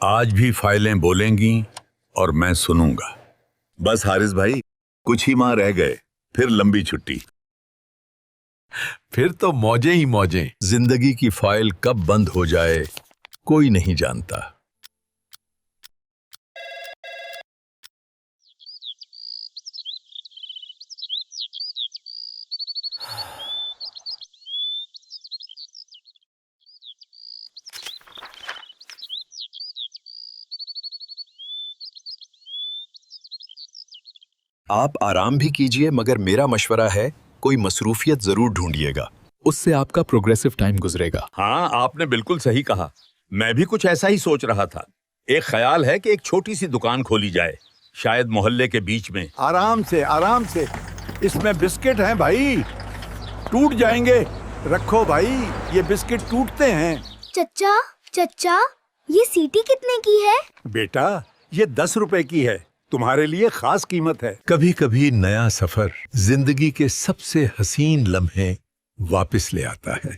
آج بھی فائلیں بولیں گی اور میں سنوں گا۔ بس حارث بھائی، کچھ ہی ماہ رہ گئے، پھر لمبی چھٹی۔ پھر تو موجیں ہی موجیں۔ زندگی کی فائل کب بند ہو جائے کوئی نہیں جانتا۔ آپ آرام بھی کیجئے، مگر میرا مشورہ ہے کوئی مصروفیت ضرور ڈھونڈیے گا، اس سے آپ کا پروگریسو ٹائم گزرے گا۔ ہاں، آپ نے بالکل صحیح کہا، میں بھی کچھ ایسا ہی سوچ رہا تھا۔ ایک خیال ہے کہ ایک چھوٹی سی دکان کھولی جائے، شاید محلے کے بیچ میں۔ آرام سے آرام سے، اس میں بسکٹ ہیں بھائی، ٹوٹ جائیں گے۔ رکھو بھائی، یہ بسکٹ ٹوٹتے ہیں۔ چچا چچا، یہ سیٹی کتنے کی ہے؟ بیٹا، یہ 10 روپے کی ہے، تمہارے لیے خاص قیمت ہے۔ کبھی کبھی نیا سفر زندگی کے سب سے حسین لمحے واپس لے آتا ہے۔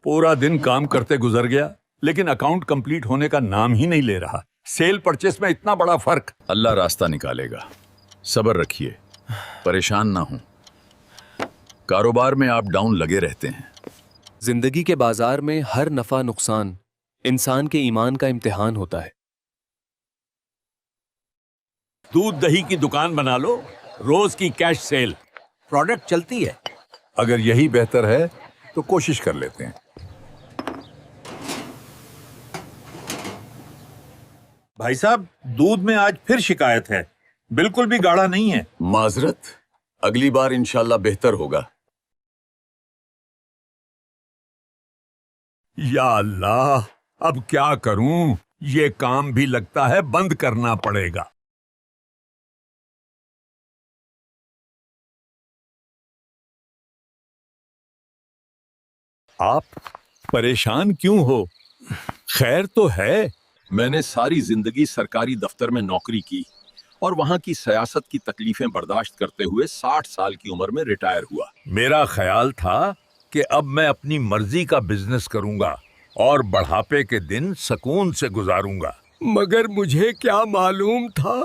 پورا دن کام کرتے گزر گیا، لیکن اکاؤنٹ کمپلیٹ ہونے کا نام ہی نہیں لے رہا۔ سیل پرچیز میں اتنا بڑا فرق۔ اللہ راستہ نکالے گا، صبر رکھیے، پریشان نہ ہوں۔ کاروبار میں آپ ڈاؤن لگے رہتے ہیں۔ زندگی کے بازار میں ہر نفع نقصان انسان کے ایمان کا امتحان ہوتا ہے۔ دودھ دہی کی دکان بنا لو، روز کی کیش سیل، پروڈکٹ چلتی ہے۔ اگر یہی بہتر ہے تو کوشش کر لیتے ہیں۔ بھائی صاحب، دودھ میں آج پھر شکایت ہے، بالکل بھی گاڑھا نہیں ہے۔ معذرت، اگلی بار انشاءاللہ بہتر ہوگا۔ یا اللہ، اب کیا کروں؟ یہ کام بھی لگتا ہے بند کرنا پڑے گا۔ آپ پریشان کیوں ہو؟ خیر تو ہے؟ میں نے ساری زندگی سرکاری دفتر میں نوکری کی اور وہاں کی سیاست کی تکلیفیں برداشت کرتے ہوئے 60 سال کی عمر میں ریٹائر ہوا۔ میرا خیال تھا کہ اب میں اپنی مرضی کا بزنس کروں گا اور بڑھاپے کے دن سکون سے گزاروں گا، مگر مجھے کیا معلوم تھا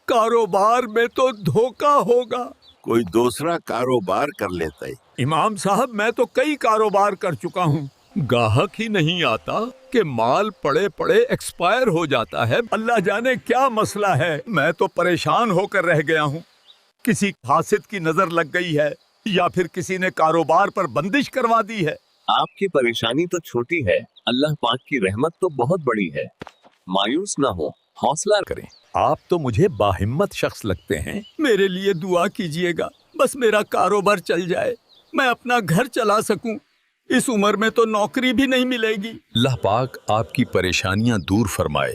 کاروبار میں تو دھوکہ ہوگا۔ کوئی دوسرا کاروبار کر لیتا ہے۔ امام صاحب، میں تو کئی کاروبار کر چکا ہوں، گاہک ہی نہیں آتا کہ مال پڑے پڑے ایکسپائر ہو جاتا ہے۔ اللہ جانے کیا مسئلہ ہے، میں تو پریشان ہو کر رہ گیا ہوں۔ کسی حاسد کی نظر لگ گئی ہے یا پھر کسی نے کاروبار پر بندش کروا دی ہے۔ آپ کی پریشانی تو چھوٹی ہے، اللہ پاک کی رحمت تو بہت بڑی ہے۔ مایوس نہ ہو، حوصلہ کریں۔ آپ تو مجھے باہمت شخص لگتے ہیں، میرے لیے دعا کیجئے گا، بس میرا کاروبار چل جائے، میں اپنا گھر چلا سکوں۔ اس عمر میں تو نوکری بھی نہیں ملے گی۔ اللہ پاک آپ کی پریشانیاں دور فرمائے،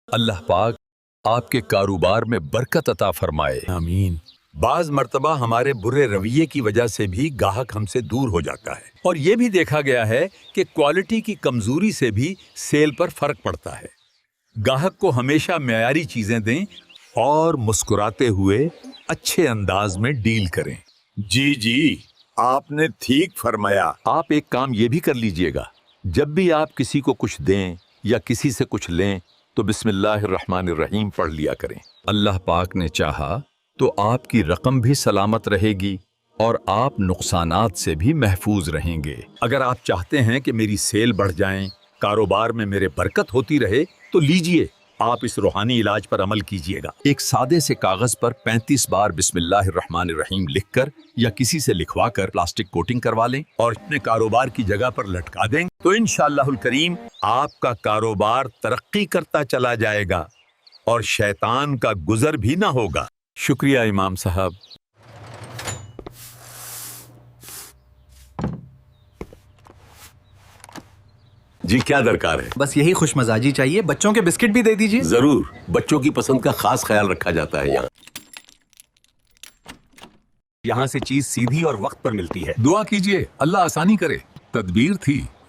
اللہ پاک آپ کے کاروبار میں برکت عطا فرمائے۔ آمین۔ بعض مرتبہ ہمارے برے رویے کی وجہ سے بھی گاہک ہم سے دور ہو جاتا ہے، اور یہ بھی دیکھا گیا ہے کہ کوالٹی کی کمزوری سے بھی سیل پر فرق پڑتا ہے۔ گاہک کو ہمیشہ معیاری چیزیں دیں اور مسکراتے ہوئے اچھے انداز میں ڈیل کریں۔ جی، آپ نے ٹھیک فرمایا۔ آپ ایک کام یہ بھی کر لیجئے گا، جب بھی آپ کسی کو کچھ دیں یا کسی سے کچھ لیں تو بسم اللہ الرحمن الرحیم پڑھ لیا کریں۔ اللہ پاک نے چاہا تو آپ کی رقم بھی سلامت رہے گی اور آپ نقصانات سے بھی محفوظ رہیں گے۔ اگر آپ چاہتے ہیں کہ میری سیل بڑھ جائیں، کاروبار میں میرے برکت ہوتی رہے، تو لیجئے، آپ اس روحانی علاج پر عمل کیجئے گا۔ ایک سادے سے کاغذ پر 35 بار بسم اللہ الرحمن الرحیم لکھ کر یا کسی سے لکھوا کر پلاسٹک کوٹنگ کروا لیں اور اپنے کاروبار کی جگہ پر لٹکا دیں تو انشاءاللہ الکریم آپ کا کاروبار ترقی کرتا چلا جائے گا اور شیطان کا گزر بھی نہ ہوگا۔ شکریہ امام صاحب۔ جی، کیا درکار ہے؟ بس یہی خوش مزاجی چاہیے، بچوں کے بسکٹ بھی دے دیجیے۔ ضرور، بچوں کی پسند کا خاص خیال رکھا جاتا ہے یہاں۔ یہاں سے چیز سیدھی اور وقت پر ملتی ہے۔ دعا کیجئے اللہ آسانی کرے، تدبیر تھی۔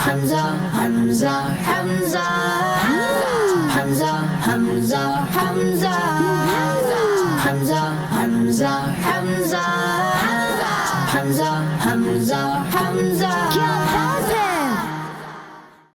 Hamza, Hamza, Hamza, Hamza, Hamza, Hamza, Hamza, Hamza, Hamza, Hamza, Hamza, Hamza, Hamza.